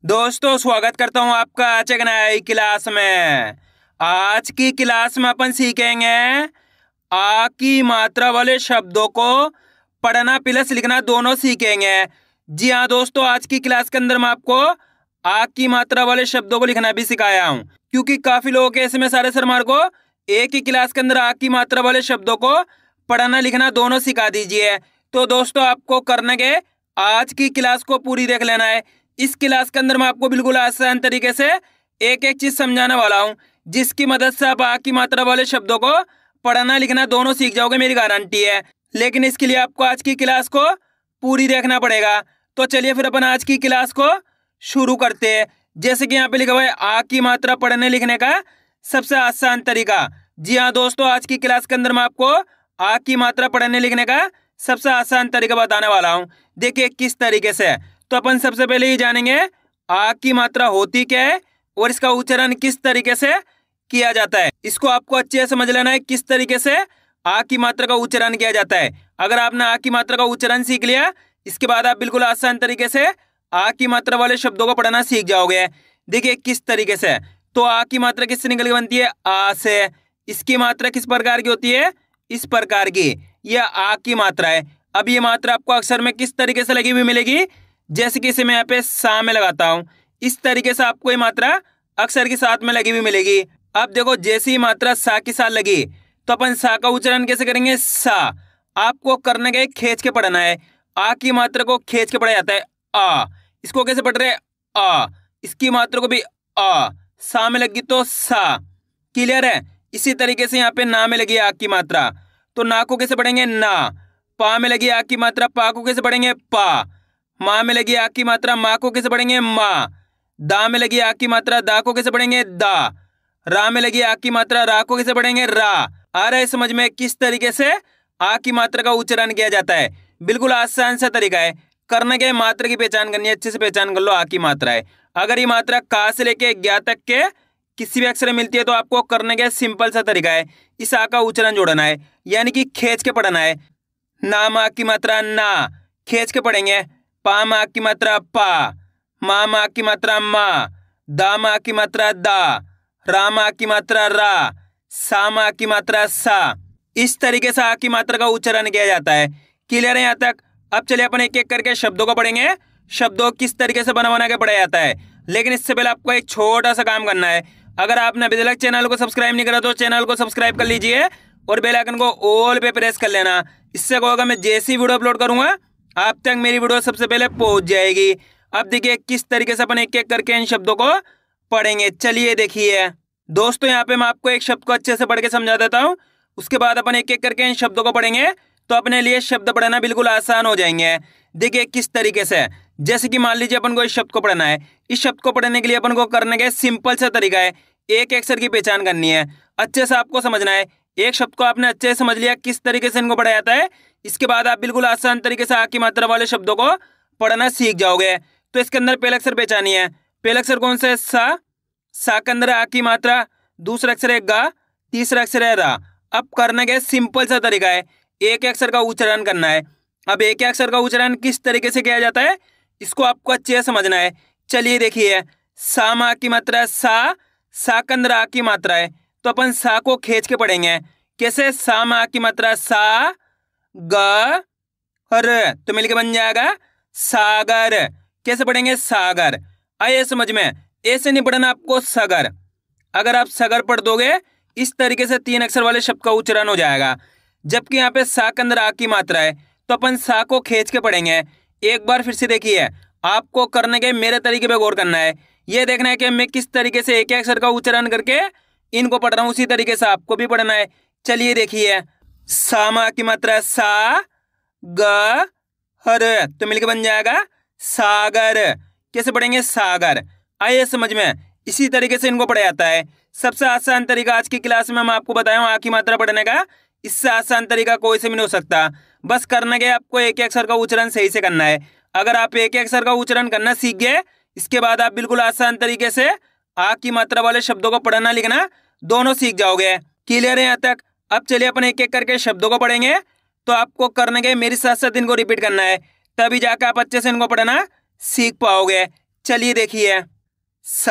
दोस्तों स्वागत करता हूं आपका आज एक नई क्लास में। आज की क्लास में अपन सीखेंगे आ की मात्रा वाले शब्दों को पढ़ना प्लस लिखना दोनों सीखेंगे। जी हाँ दोस्तों, आज की क्लास के अंदर मैं आपको आ की मात्रा वाले शब्दों को लिखना भी सिखाया हूं, क्योंकि काफी लोगों के ऐसे में सारे सरमार को एक ही क्लास के अंदर आ की मात्रा वाले शब्दों को पढ़ना लिखना दोनों सिखा दीजिए। तो दोस्तों आपको करने के आज की क्लास को पूरी देख लेना है। इस क्लास के अंदर मैं आपको बिल्कुल आसान तरीके से एक एक चीज समझाने वाला हूं, जिसकी मदद से आप आ की मात्रा वाले शब्दों को पढ़ना लिखना दोनों सीख जाओगे, मेरी गारंटी है। लेकिन इसके लिए आपको आज की क्लास को पूरी देखना पड़ेगा। तो चलिए फिर अपन आज की क्लास को शुरू करते हैं। जैसे कि यहाँ पे लिखा हुआ है आ की मात्रा पढ़ने लिखने का सबसे आसान तरीका। जी हाँ दोस्तों, आज की क्लास के अंदर मैं आपको आ की मात्रा पढ़ने लिखने का सबसे आसान तरीका बताने वाला हूँ। देखिए किस तरीके से। तो अपन सबसे पहले ही जानेंगे आ की मात्रा होती क्या है और इसका उच्चारण किस तरीके से किया जाता है। इसको आपको अच्छे से समझ लेना है किस तरीके से आ की मात्रा का उच्चारण किया जाता है। अगर आपने आ की मात्रा का उच्चारण सीख लिया, इसके बाद आप बिल्कुल आसान तरीके से आ की मात्रा वाले शब्दों को पढ़ना सीख जाओगे। देखिए किस तरीके से। तो आ की मात्रा किससे निकल के बनती है? आ से। इसकी मात्रा किस प्रकार की होती है? इस प्रकार की। यह आ की मात्रा है। अब ये मात्रा आपको अक्षर में किस तरीके से लगी हुई मिलेगी? जैसे कि इसे मैं यहाँ पे सा में लगाता हूं, इस तरीके से आपको ये मात्रा अक्षर के साथ में लगी हुई मिलेगी। अब देखो जैसे ही मात्रा सा के साथ लगी तो अपन सा का उच्चारण कैसे करेंगे? सा। आपको करने का खींच के पढ़ना है। आ की मात्रा को खींच के पढ़ा जाता है आ। इसको कैसे पढ़ रहे हैं? आ। इसकी मात्रा को भी आ। सा में लगी तो सा। क्लियर है? इसी तरीके से यहाँ पे ना में लगी आ की मात्रा, तो ना को कैसे पढ़ेंगे? ना। पा में लगी आ की मात्रा, पा को कैसे पढ़ेंगे? पा। माँ में लगी आ की मात्रा, माँ को कैसे पढ़ेंगे? माँ। दा में लगी आ की मात्रा, दा को कैसे पढ़ेंगे? दा। रा में लगी आ की मात्रा, रा को कैसे पढ़ेंगे? रा। आ रहा है समझ में किस तरीके से आ की मात्रा का उच्चारण किया जाता है? बिल्कुल आसान सा तरीका है। करने के मात्रा की पहचान करनी है, अच्छे से पहचान कर लो आ की मात्रा है। अगर ये मात्रा का से लेके ज्ञा तक के किसी भी अक्षर में मिलती है तो आपको करने का सिंपल सा तरीका है, इस आ का उच्चारण जोड़ना है, यानी कि खींच के पढ़ना है। ना माँ की मात्रा ना, खींच के पढ़ेंगे। पा माँ की मात्रा पा। माँ माँ की मात्रा माँ। दा माँ की मात्रा दा। रा माँ की मात्रा रा। सा माँ की मात्रा सा। इस तरीके से आ की मात्रा का उच्चारण किया जाता है। क्लियर है यहाँ तक? अब चलिए अपन एक एक करके शब्दों को पढ़ेंगे। शब्दों किस तरीके से बना बना के पढ़ा जाता है। लेकिन इससे पहले आपको एक छोटा सा काम करना है। अगर आपने अभी तक चैनल को सब्सक्राइब नहीं करा तो चैनल को सब्सक्राइब कर लीजिए और बेल आइकन को ऑल पे प्रेस कर लेना। इससे क्या होगा, मैं जैसी वीडियो अपलोड करूंगा आप तक मेरी वीडियो सबसे पहले पहुंच जाएगी। अब देखिए किस तरीके से अपन एक एक करके इन शब्दों को पढ़ेंगे। चलिए देखिए दोस्तों, यहाँ पे मैं आपको एक शब्द को अच्छे से पढ़ के समझा देता हूँ, उसके बाद अपन एक एक करके इन शब्दों को पढ़ेंगे तो अपने लिए शब्द पढ़ना बिल्कुल आसान हो जाएंगे। देखिए किस तरीके से। जैसे कि मान लीजिए अपन को इस शब्द को पढ़ना है। इस शब्द को पढ़ने के लिए अपन को करने का सिंपल सा तरीका है, एक अक्षर की पहचान करनी है, अच्छे से आपको समझना है। एक शब्द को आपने अच्छे से समझ लिया किस तरीके से इनको पढ़ा जाता है, इसके बाद आप बिल्कुल आसान तरीके से आ की मात्रा वाले शब्दों को पढ़ना सीख जाओगे। तो इसके अंदर पहला अक्षर पहचानिए है। पहला अक्षर कौन सा है? सा। सा के अंदर आ की मात्रा, दूसरा अक्षर है गा, तीसरा अक्षर है रा। अब करने का सिंपल सा तरीका है, एक अक्षर का उच्चारण करना है। अब एक अक्षर का उच्चारण किस तरीके से किया जाता है इसको आपको अच्छे से समझना है। चलिए देखिए, सा मा की मात्रा सा। सा के अंदर आ की मात्रा है तो अपन सा को खींच के पढ़ेंगे। कैसे? सा मा की मात्रा सा ग हर, तो मिलके बन जाएगा सागर। कैसे पढ़ेंगे? सागर। आइए समझ में, ऐसे नहीं पढ़ना आपको सगर। अगर आप सगर पढ़ दोगे इस तरीके से तीन अक्षर वाले शब्द का उच्चारण हो जाएगा। जबकि यहाँ पे सा के अंदर आ की मात्रा है तो अपन सा को खींच के पढ़ेंगे। एक बार फिर से देखिए, आपको करने के मेरे तरीके पे गौर करना है। ये देखना है कि मैं किस तरीके से एक अक्षर का उच्चारण करके इनको पढ़ रहा हूँ, उसी तरीके से आपको भी पढ़ना है। चलिए देखिए, सा मा की मात्रा सा ग हर, तो मिलके बन जाएगा सागर। कैसे पढ़ेंगे? सागर। आइए समझ में, इसी तरीके से इनको पढ़ा जाता है। सबसे आसान तरीका आज की क्लास में मैं आपको बताया हूँ आ की मात्रा पढ़ने का। इससे आसान तरीका कोई से भी नहीं हो सकता। बस करने के आपको एक अक्षर का उच्चारण सही से करना है। अगर आप एक अक्षर का उच्चारण करना सीख गए, इसके बाद आप बिल्कुल आसान तरीके से आ की मात्रा वाले शब्दों को पढ़ना लिखना दोनों सीख जाओगे। क्लियर है यहाँ तक? अब चलिए अपन एक एक करके शब्दों को पढ़ेंगे। तो आपको करने के मेरे साथ साथ इनको रिपीट करना है, तभी जाकर आप अच्छे से इनको पढ़ना सीख पाओगे। चलिए देखिए, स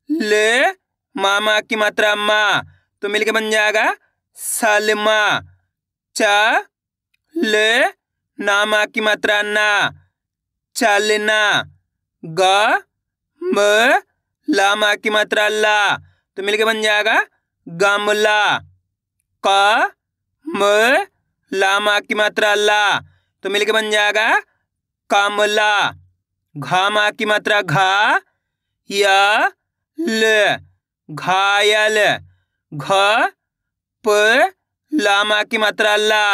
ल मामा की मात्रा मा, तो मिलके बन जाएगा सलमा। च ल नामा की मात्रा ना, चलना। ग म लामा की मात्रा ला, तो मिलके बन जाएगा गमला। क म लामा की मात्रा ला, तो मिलके बन जाएगा कमला। घामा की मात्रा घा, या ल घायल। घ प लामा की मात्रा ला,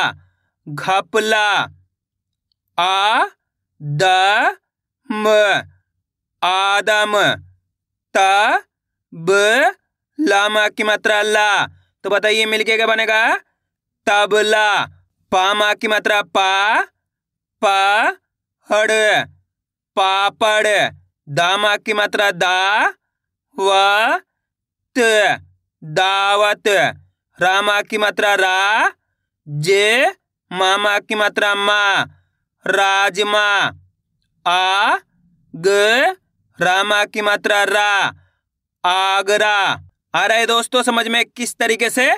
घपला। आ द म आदम। त ब लामा की मात्रा ला, तो बताइए मिलके क्या बनेगा? तबला। पामा की मात्रा पा, पड़ पापड़। दामा की मात्रा दा, व त दावत। रामा की मात्रा रा, जे मामा की मात्रा मा, राजमा। आ ग रामा की मात्रा रा, आगरा। आ रहा है दोस्तों समझ में किस तरीके से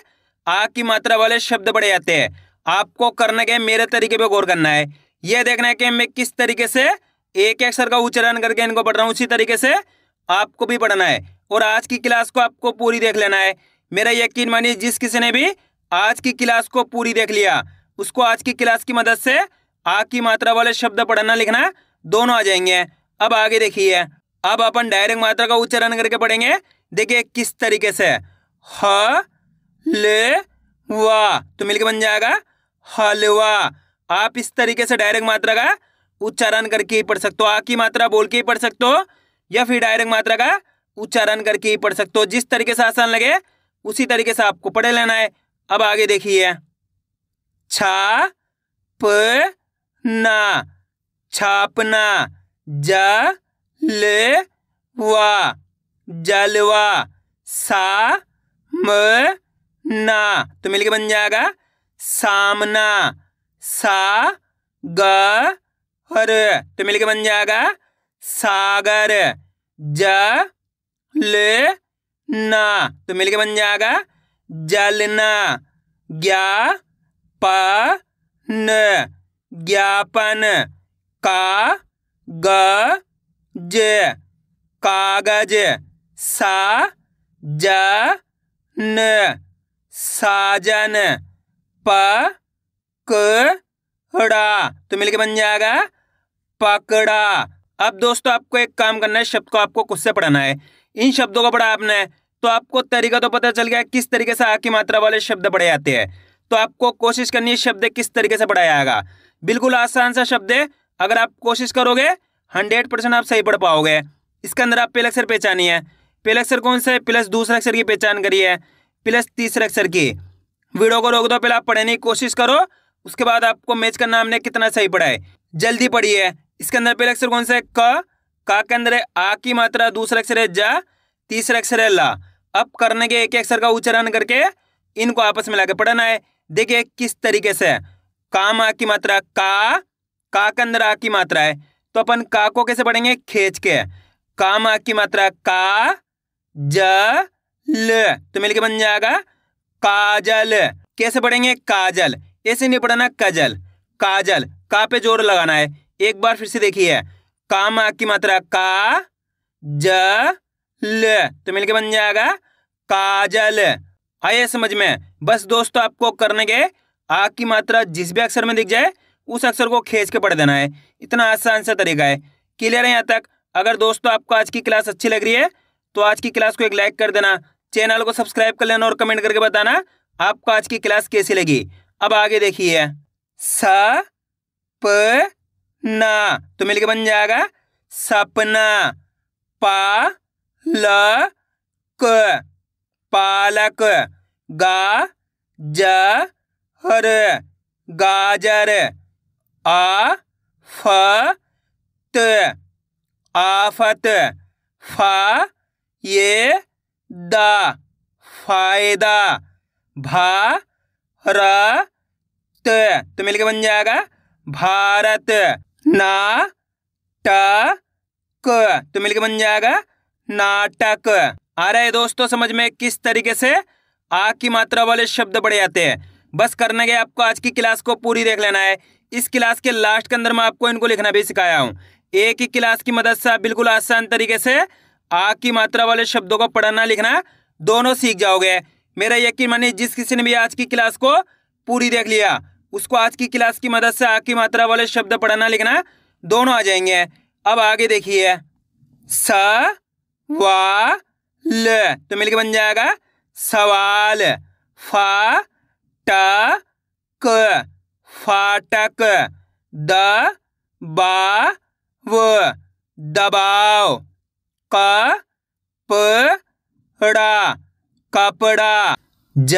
आ की मात्रा वाले शब्द पढ़े जाते हैं? आपको करने के मेरे तरीके पे गौर करना है। यह देखना है कि मैं किस तरीके से एक एक अक्षर का उच्चारण करके इनको पढ़ रहा हूँ, उसी तरीके से आपको भी पढ़ना है। और आज की क्लास को आपको पूरी देख लेना है। मेरा यकीन मानिए, जिस किसी ने भी आज की क्लास को पूरी देख लिया, उसको आज की क्लास की मदद से आ की मात्रा वाले शब्द पढ़ना लिखना दोनों आ जाएंगे। अब आगे देखिए, अब अपन डायरेक्ट मात्रा का उच्चारण करके पढ़ेंगे। देखिए किस तरीके से, ह ल वा, तो मिलके बन जाएगा हलवा। आप इस तरीके से डायरेक्ट मात्रा का उच्चारण करके ही पढ़ सकते हो। आ की मात्रा बोल के ही पढ़ सकते हो, या फिर डायरेक्ट मात्रा का उच्चारण करके ही पढ़ सकते हो। जिस तरीके से आसान लगे उसी तरीके से आपको पढ़ लेना है। अब आगे देखिए, छा प ना, छापना। ज ल वा, जलवा। सा म ना, तो मिलके बन जाएगा सामना। सा ग हर, तो मिलके बन जाएगा सागर। ज ल ना, तो मिलके बन जाएगा जलना। ज्ञा प न, ज्ञापन। का ग ज, कागज। सा ज न, साजन। प क ड़ा, तो मिलके बन जाएगा पकड़ा। अब दोस्तों आपको एक काम करना है, शब्द को आपको खुद से पढ़ना है। इन शब्दों को पढ़ा आपने तो आपको तरीका तो पता चल गया किस तरीके से आ की मात्रा वाले शब्द पढ़े जाते हैं। तो आपको कोशिश करनी है शब्द किस तरीके से पढ़ाया जाएगा। बिल्कुल आसान सा शब्द है, अगर आप कोशिश करोगे 100% आप सही पढ़ पाओगे। इसके अंदर आप पहले अक्षर पहचानिए। पहले अक्षर कौन सा है, प्लस दूसरे अक्षर की पहचान करिए, प्लस तीसरे अक्षर की। वीडियो को रोक दो, पहले आप पढ़ने की कोशिश करो, उसके बाद आपको मैच करना हमने कितना सही पढ़ा है। जल्दी पढ़िए। इसके अंदर पहले अक्षर कौन सा है, क। का के अंदर है आ की मात्रा, दूसरा अक्षर है जा, तीसरा अक्षर है ला। अब करने के एक अक्षर का उच्चारण करके इनको आपस में लाके पढ़ना है। देखिए किस तरीके से, काम आ की मात्रा का के अंदर आ की मात्रा है, तो अपन का को कैसे पढ़ेंगे, खींच के। काम आ की मात्रा का ज ल, तो मिलके बन जाएगा काजल। कैसे पढ़ेंगे, काजल, ऐसे नहीं पढ़ना कजल, काजल। का पे जोर लगाना है। एक बार फिर से देखिए, काम आ की मात्रा का ज ल, तो मिलके बन जाएगा काजल। आइए समझ में। बस दोस्तों आपको करने के आ की मात्रा जिस भी अक्षर में दिख जाए उस अक्षर को खींच के पढ़ देना है। इतना आसान सा तरीका है। क्लियर है यहाँ तक? अगर दोस्तों आपको आज की क्लास अच्छी लग रही है तो आज की क्लास को एक लाइक कर देना, चैनल को सब्सक्राइब कर लेना और कमेंट करके बताना आपको आज की क्लास कैसी लगी। अब आगे देखिए, स प ना, तो मिलके बन जाएगा सपना। पा ल क, पालक। गा ज हर, गाजर। आ फ त, आफत। फा ये दा, फायदा। भा र त, तो मिलके बन जाएगा भारत। ना ट क, तो मिलकर बन जाएगा नाटक। आ रहा है दोस्तों समझ में किस तरीके से आ की मात्रा वाले शब्द पढ़े जाते हैं। बस करने के आपको आज की क्लास को पूरी देख लेना है। इस क्लास के लास्ट के अंदर मैं आपको इनको लिखना भी सिखाया हूँ। एक ही क्लास की मदद से आप बिल्कुल आसान तरीके से आ की मात्रा वाले शब्दों को पढ़ना लिखना दोनों सीख जाओगे। मेरा यकीन मानिए जिस किसी ने भी आज की क्लास को पूरी देख लिया उसको आज की क्लास की मदद से आ की मात्रा वाले शब्द पढ़ना लिखना दोनों आ जाएंगे। अब आगे देखिए, स वा ल, तो मिलकर बन जाएगा सवाल। फा ट क, फाटक। द बा व, दबाव। क प ड़ा, कपड़ा। ज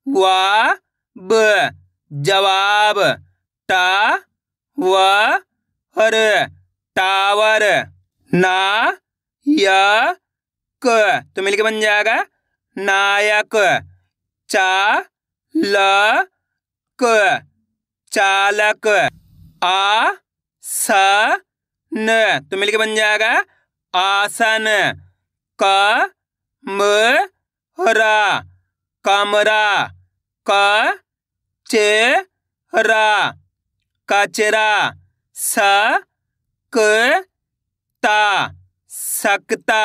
वा ब, जवाब। टा व र, टावर। ना य क, तो मिलके बन जाएगा नायक। चा ल क, चालक। आ स न, तो मिलके बन जाएगा आसन। क म रा, कमरा। क चे रा, कचरा। स क ता, सकता।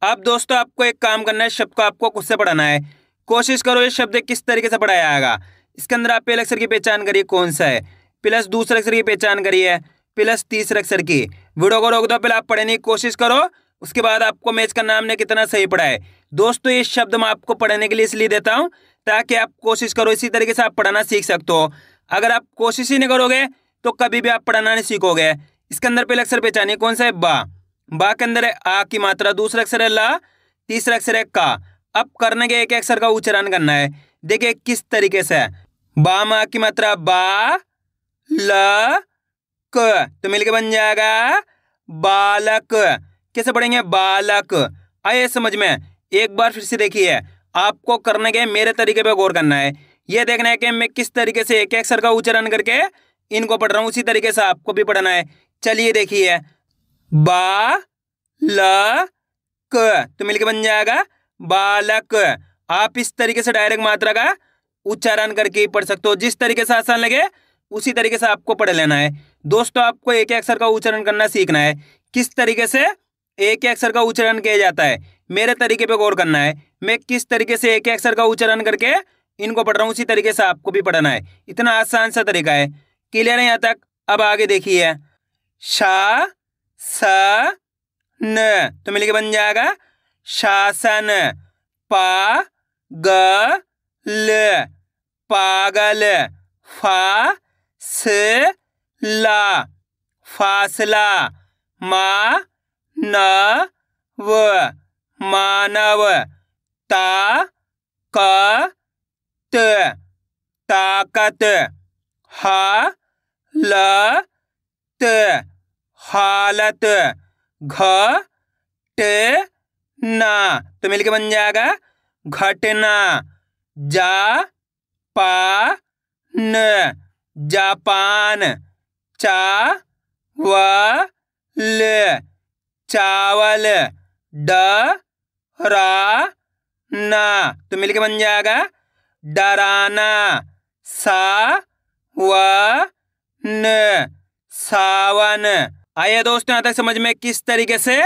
अब दोस्तों आपको एक काम करना है, शब्द को आपको खुद से पढ़ाना है। कोशिश करो ये शब्द किस तरीके से पढ़ाया जाएगा। इसके अंदर आप पहले अक्षर की पहचान करिए कौन सा है, प्लस दूसरे अक्षर की पहचान करिए, प्लस तीसरे अक्षर की। वीडियो को रोक दो, पहले आप पढ़ने की कोशिश करो, उसके बाद आपको मैच करना हमने कितना सही पढ़ा है। दोस्तों ये शब्द मैं आपको पढ़ने के लिए इसलिए देता हूँ ताकि आप कोशिश करो इसी तरीके से आप पढ़ना सीख सकते हो। अगर आप कोशिश ही नहीं करोगे तो कभी भी आप पढ़ना नहीं सीखोगे। इसके अंदर पहले अक्षर पहचानिए कौन सा है, बा। बा के अंदर है आ की मात्रा, दूसरा अक्षर है ला, तीसरा अक्षर है का। अब करने के एक अक्षर का उच्चारण करना है। देखिए किस तरीके से, बा में आ की मात्रा बा ल क, तो मिलके बन जाएगा बालक। कैसे पढ़ेंगे, बालक। आइए समझ में, एक बार फिर से देखिए, आपको करने के मेरे तरीके पे गौर करना है। यह देखना है कि मैं किस तरीके से एक अक्षर का उच्चारण करके इनको पढ़ रहा हूँ, उसी तरीके से आपको भी पढ़ना है। चलिए देखिए, बा ल क, तो मिलके बन जाएगा बालक। आप इस तरीके से डायरेक्ट मात्रा का उच्चारण करके ही पढ़ सकते हो, जिस तरीके से आसान लगे उसी तरीके से आपको पढ़ लेना है। दोस्तों आपको एक अक्षर का उच्चारण करना सीखना है, किस तरीके से एक अक्षर का उच्चारण किया जाता है मेरे तरीके पे गौर करना है। मैं किस तरीके से एक अक्षर का उच्चारण करके इनको पढ़ रहा हूँ उसी तरीके से आपको भी पढ़ना है। इतना आसान सा तरीका है। क्लियर है यहाँ तक? अब आगे देखिए, शा स न, तो मिलके बन जाएगा शासन। पा ग ल, पागल। फा स ला, फासला। मा न व, मानव। ता क त, ताकत। हा ल त, हालत। घ ट ना, तो मिलके बन जाएगा घटना। जा पा न, जापान। चा व ल, चावल। ड रा ना, तो मिलके बन जाएगा डराना। सा व न, सावन। आइए दोस्तों यहाँ तक समझ में किस तरीके से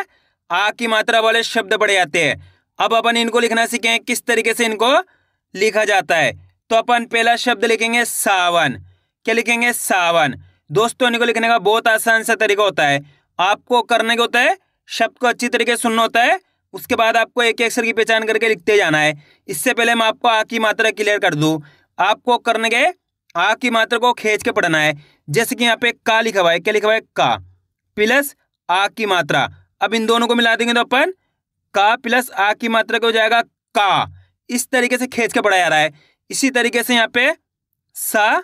आ की मात्रा वाले शब्द पढ़े जाते हैं। अब अपन इनको लिखना सीखें किस तरीके से इनको लिखा जाता है। तो अपन पहला शब्द लिखेंगे सावन। क्या लिखेंगे, सावन। दोस्तों इनको लिखने का बहुत आसान सा तरीका होता है। आपको करने का होता है शब्द को अच्छी तरीके से सुनना होता है, उसके बाद आपको एक अक्षर की पहचान करके लिखते जाना है। इससे पहले मैं आपको आ की मात्रा क्लियर कर दूं। आपको करने के आ की मात्रा को खींच के पढ़ना है। जैसे कि यहाँ पे का लिखा हुआ है, क्या लिखा हुआ है, का प्लस आ की मात्रा। अब इन दोनों को मिला देंगे तो अपन का प्लस आ की मात्रा को हो जाएगा का। इस तरीके से खींच के पढ़ा जा रहा है। इसी तरीके से यहाँ पे सा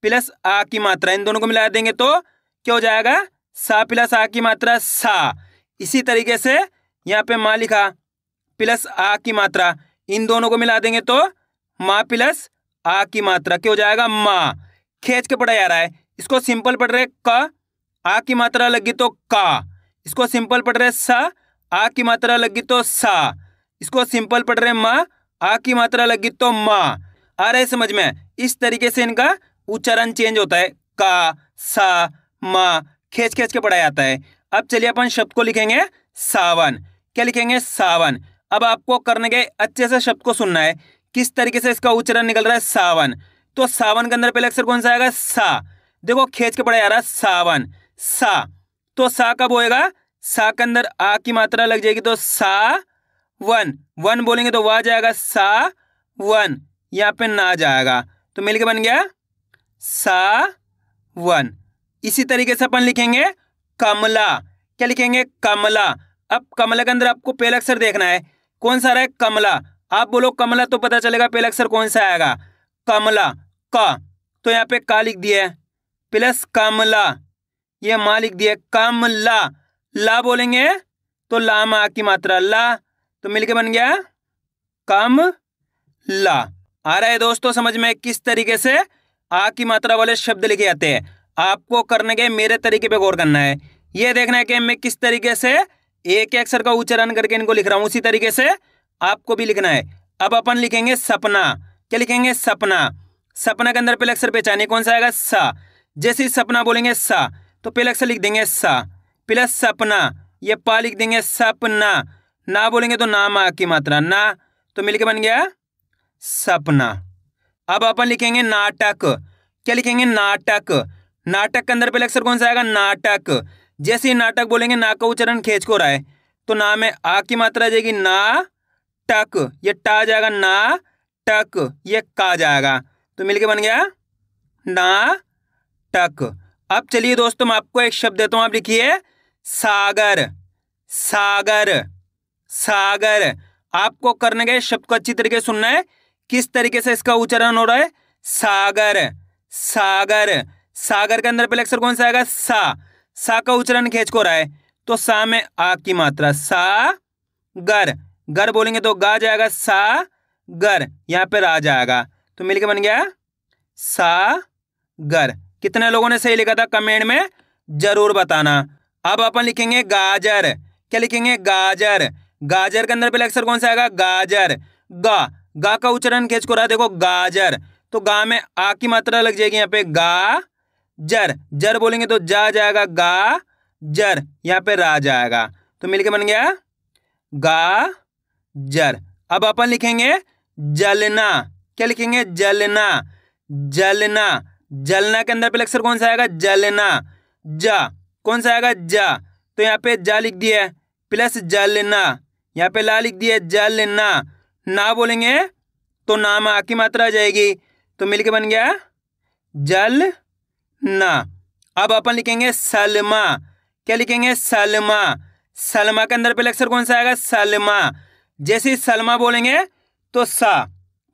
प्लस आ की मात्रा, इन दोनों को मिला देंगे तो क्या हो जाएगा, सा प्लस आ की मात्रा सा। इसी तरीके से यहाँ पे माँ लिखा प्लस आ की मात्रा, इन दोनों को मिला देंगे तो माँ प्लस आ की मात्रा क्या हो जाएगा, माँ। खींच के पढ़ा जा रहा है। इसको सिंपल पढ़ रहे, क आ की मात्रा लगी तो का, इसको सिंपल पढ़ रहे सा, आ की मात्रा लगी तो सा। इसको सिंपल पढ़ रहे माँ, आ की मात्रा लगी तो माँ। आ रहा है समझ में? इस तरीके से इनका उच्चारण चेंज होता है, का, सा, माँ, खींच खींच के पढ़ाया जाता है। अब चलिए अपन शब्द को लिखेंगे सावन। क्या लिखेंगे? सावन। अब आपको करने के अच्छे से शब्द को सुनना है, किस तरीके से इसका उच्चारण निकल रहा है, सावन। तो सावन के अंदर पहले अक्षर कौन सा आएगा? सा। देखो खींच के पढ़ाया जा रहा है, सावन, सा। तो सा कब होएगा? सा के अंदर आ की मात्रा लग जाएगी तो सा वन, वन बोलेंगे तो वाह जाएगा, सा वन, यहाँ पे ना जाएगा, तो मिलके बन गया सा वन। इसी तरीके से अपन लिखेंगे कमला। क्या लिखेंगे? कमला। अब कमला के अंदर आपको पहला अक्षर देखना है, कौन सा रहा है? कमला। आप बोलो कमला तो पता चलेगा पहला अक्षर कौन सा आएगा, कमला, का। तो यहाँ पे का लिख दिया है, प्लस कमला, ये माँ लिख दिया, कमला। ला बोलेंगे तो ला माँ की मात्रा ला, तो मिलके बन गया कमला। आ रहा है दोस्तों समझ में किस तरीके से आ की मात्रा वाले शब्द लिखे जाते हैं? आपको करने के मेरे तरीके पे गौर करना है, ये देखना है कि मैं किस तरीके से एक अक्षर का उच्चारण करके इनको लिख रहा हूं, उसी तरीके से आपको भी लिखना है। अब अपन लिखेंगे सपना। क्या लिखेंगे? सपना। सपना के अंदर पहले अक्षर पहचानिए कौन सा आएगा? सा। जैसे ही सपना बोलेंगे सा, तो पहले अक्षर लिख देंगे सा, प्लस सपना, ये पा लिख देंगे, सपना। ना बोलेंगे तो ना माँ की मात्रा ना, तो मिलके बन गया सपना। अब अपन लिखेंगे नाटक। क्या लिखेंगे? नाटक। नाटक के अंदर पहले अक्षर कौन सा आएगा? नाटक। जैसे ही नाटक बोलेंगे ना का उच्चारण खींच को रहा है, तो ना में आ की मात्रा आ जाएगी, ना टक, ये टा जाएगा, ना टक, ये का जाएगा, तो मिलके बन गया ना टक। अब चलिए दोस्तों मैं आपको एक शब्द देता हूं, आप लिखिए सागर। सागर, सागर। आपको करने के शब्द को अच्छी तरीके से सुनना है, किस तरीके से इसका उच्चारण हो रहा है, सागर, सागर। सागर के अंदर पहले अक्षर कौन सा आएगा? सा। सा का उच्चारण खींच को रहा है, तो सा में आ की मात्रा, सा गर, गर बोलेंगे तो गा जाएगा, सा गर, यहाँ पे रा जाएगा, तो मिलके बन गया सा गर। कितने लोगों ने सही लिखा था कमेंट में जरूर बताना। अब अपन लिखेंगे गाजर। क्या लिखेंगे? गाजर। गाजर के अंदर पहले अक्षर कौन सा आएगा? गाजर। गा, गा का उच्चारण खींच को रहा है, देखो गाजर, तो गा में आ की मात्रा लग जाएगी, यहाँ पे गा जर, जर बोलेंगे तो जा जाएगा, गा जर, यहाँ पे रा जाएगा, तो मिलके बन गया गा जर। अब अपन लिखेंगे जलना। क्या लिखेंगे? जलना। जलना, जलना के अंदर पहले अक्षर कौन सा आएगा? जलना। जा, कौन सा आएगा? जा, तो यहाँ पे जा लिख दिया है, प्लस जलना, यहाँ पे ला लिख दिया, जलना। ना बोलेंगे तो ना में आ की मात्रा आ जाएगी, तो मिलके बन गया जल ना। अब अपन लिखेंगे सलमा। क्या लिखेंगे? सलमा। सलमा के अंदर पहले अक्षर कौन सा आएगा? सलमा। जैसे ही सलमा बोलेंगे तो सा,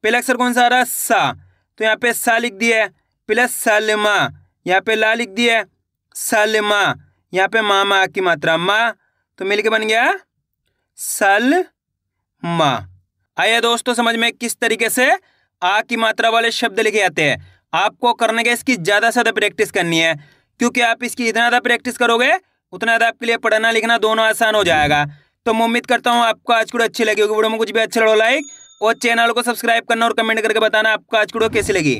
पहले अक्षर कौन सा आ रहा है? सा, तो यहाँ पे सा लिख दिया है, प्लस सलमा, यहाँ पे ला लिख दिया है, सलमा, यहाँ पे माँ की मात्रा माँ, तो मिलके बन गया सलमा। आइए दोस्तों समझ में किस तरीके से आ की मात्रा वाले शब्द लिखे जाते हैं? आपको करने के इसकी ज़्यादा से ज़्यादा प्रैक्टिस करनी है, क्योंकि आप इसकी जितना ज़्यादा प्रैक्टिस करोगे उतना ज़्यादा आपके लिए पढ़ना लिखना दोनों आसान हो जाएगा। तो मैं उम्मीद करता हूँ आपको आज की वीडियो अच्छी लगी होगी। वीडियो में कुछ भी अच्छा लगा लाइक और चैनल को सब्सक्राइब करना और कमेंट करके बताना आपको आज की वीडियो कैसी लगी।